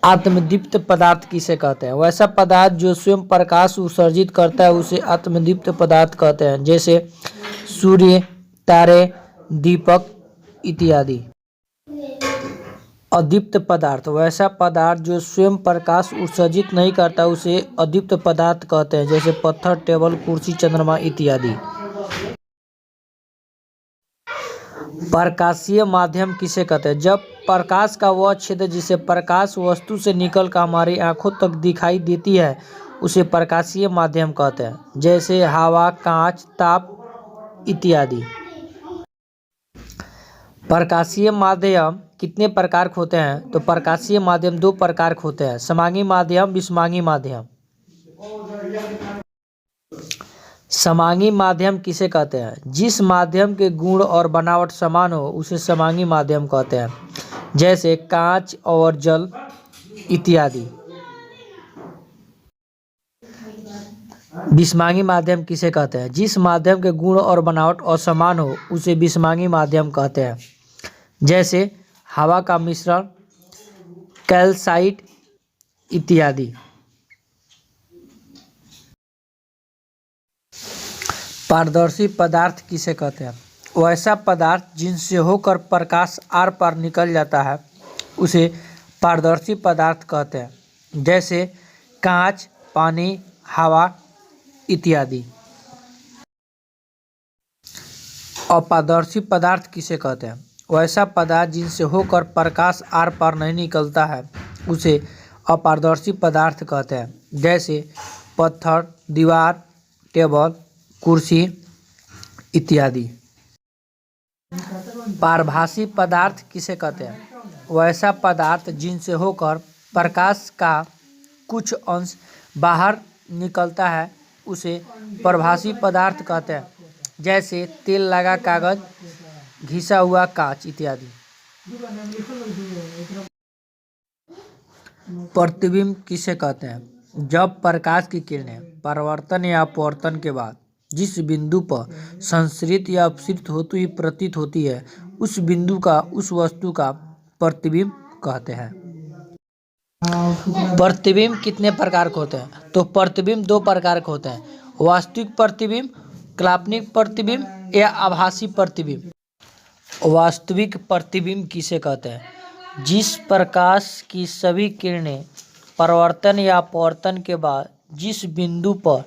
आत्मदीप्त पदार्थ किसे कहते हैं? वैसा पदार्थ जो स्वयं प्रकाश उत्सर्जित करता है उसे आत्मदीप्त पदार्थ कहते हैं, जैसे सूर्य, तारे, दीपक इत्यादि। अदीप्त पदार्थ वैसा पदार्थ जो स्वयं प्रकाश उत्सर्जित नहीं करता उसे अदीप्त पदार्थ कहते हैं, जैसे पत्थर, टेबल, कुर्सी, चंद्रमा इत्यादि। प्रकाशीय माध्यम किसे कहते हैं? जब प्रकाश का वह क्षेत्र जिसे प्रकाश वस्तु से निकलकर हमारी आंखों तक दिखाई देती है उसे प्रकाशीय माध्यम कहते हैं, जैसे हवा, कांच, ताप इत्यादि। प्रकाशीय माध्यम कितने प्रकार के होते हैं? तो प्रकाशीय माध्यम दो प्रकार के होते हैं, समांगी माध्यम, विषमांगी माध्यम। समांगी माध्यम किसे कहते हैं? जिस माध्यम के गुण और बनावट समान हो उसे समांगी माध्यम कहते हैं, जैसे कांच और जल इत्यादि। विषमांगी माध्यम किसे कहते हैं? जिस माध्यम के गुण और बनावट असमान हो उसे विषमांगी माध्यम कहते हैं, जैसे हवा का मिश्रण, कैल्साइट इत्यादि। पारदर्शी पदार्थ किसे कहते हैं? वैसा पदार्थ जिनसे होकर प्रकाश आर पार निकल जाता है उसे पारदर्शी पदार्थ कहते हैं, जैसे कांच, पानी, हवा इत्यादि। अपारदर्शी पदार्थ किसे कहते हैं? वैसा पदार्थ जिनसे होकर प्रकाश आर पार नहीं निकलता है उसे अपारदर्शी पदार्थ कहते हैं, जैसे पत्थर, दीवार, टेबल, कुर्सी इत्यादि। पारभासी पदार्थ किसे कहते हैं? वैसा पदार्थ जिनसे होकर प्रकाश का कुछ अंश बाहर निकलता है उसे पारभासी पदार्थ कहते हैं, जैसे तेल लगा कागज, घिसा हुआ कांच इत्यादि। प्रतिबिंब किसे कहते हैं? जब प्रकाश की किरणें परावर्तन या अपवर्तन के बाद जिस बिंदु पर संसरित या अपसरित होती हुई प्रतीत होती है उस बिंदु का उस वस्तु का प्रतिबिंब कहते हैं। प्रतिबिंब कितने प्रकार के होते हैं? तो प्रतिबिंब दो प्रकार के होते हैं, वास्तविक प्रतिबिंब, काल्पनिक प्रतिबिंब या आभासी प्रतिबिंब। वास्तविक प्रतिबिंब किसे कहते हैं? जिस प्रकाश की सभी किरणें परावर्तन या अपवर्तन के बाद जिस बिंदु पर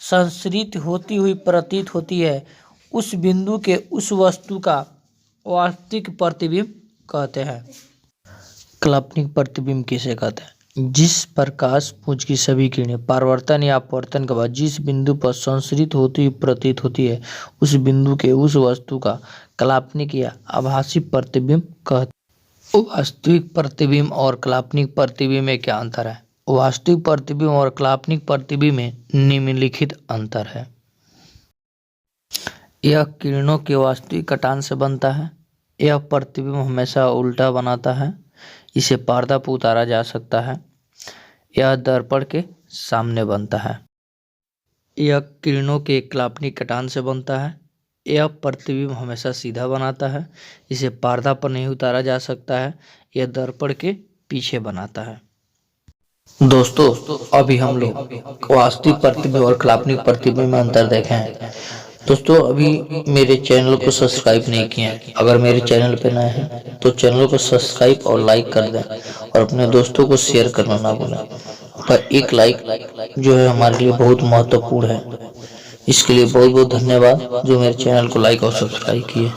संसरित होती हुई प्रतीत होती है उस बिंदु के उस वस्तु का वास्तविक प्रतिबिंब कहते हैं। काल्पनिक प्रतिबिंब किसे कहते हैं? जिस प्रकाश पुंज की सभी किरणें परावर्तन या अपवर्तन के बाद जिस बिंदु पर संसरित होती हुई प्रतीत होती है उस बिंदु के उस वस्तु का काल्पनिक या आभासी प्रतिबिंब कहते हैं। वास्तविक प्रतिबिंब और काल्पनिक प्रतिबिंब में क्या अंतर है? वास्तविक प्रतिबिंब और काल्पनिक प्रतिबिंब में निम्नलिखित अंतर है। यह किरणों के वास्तविक कटान से बनता है। यह प्रतिबिंब हमेशा उल्टा बनाता है, इसे पर्दा पर उतारा जा सकता है। यह दर्पण के सामने बनता है। यह किरणों के काल्पनिक कटान से बनता है। यह प्रतिबिंब हमेशा सीधा बनाता है, इसे पर्दा पर नहीं उतारा जा सकता है। यह दर्पण के पीछे बनाता है। दोस्तों, अभी हम लोग वास्तविक प्रतिबिंब और काल्पनिक प्रतिबिंब में अंतर देखे हैं। दोस्तों, अभी मेरे चैनल को सब्सक्राइब नहीं किए हैं, अगर मेरे चैनल पे नए हैं तो चैनल को सब्सक्राइब और लाइक कर दें और अपने दोस्तों को शेयर करना ना भूलें। पर एक लाइक जो है हमारे लिए बहुत महत्वपूर्ण है, इसके लिए बहुत बहुत धन्यवाद जो मेरे चैनल को लाइक और सब्सक्राइब किए।